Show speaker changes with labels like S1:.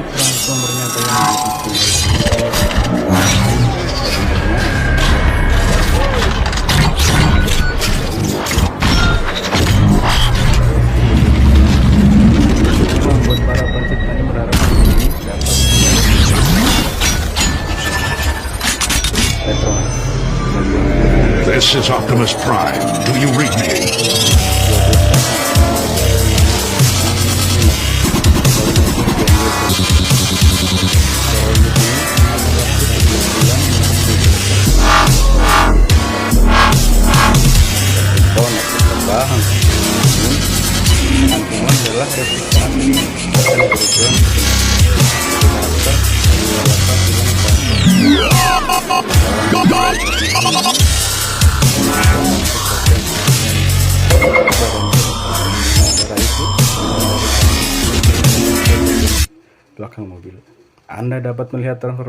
S1: transformernya kayak buat para penciptanya berharap ini dapat
S2: This is Optimus Prime. Do you read me?
S1: adalah belakang mobil. Anda dapat melihat transformasi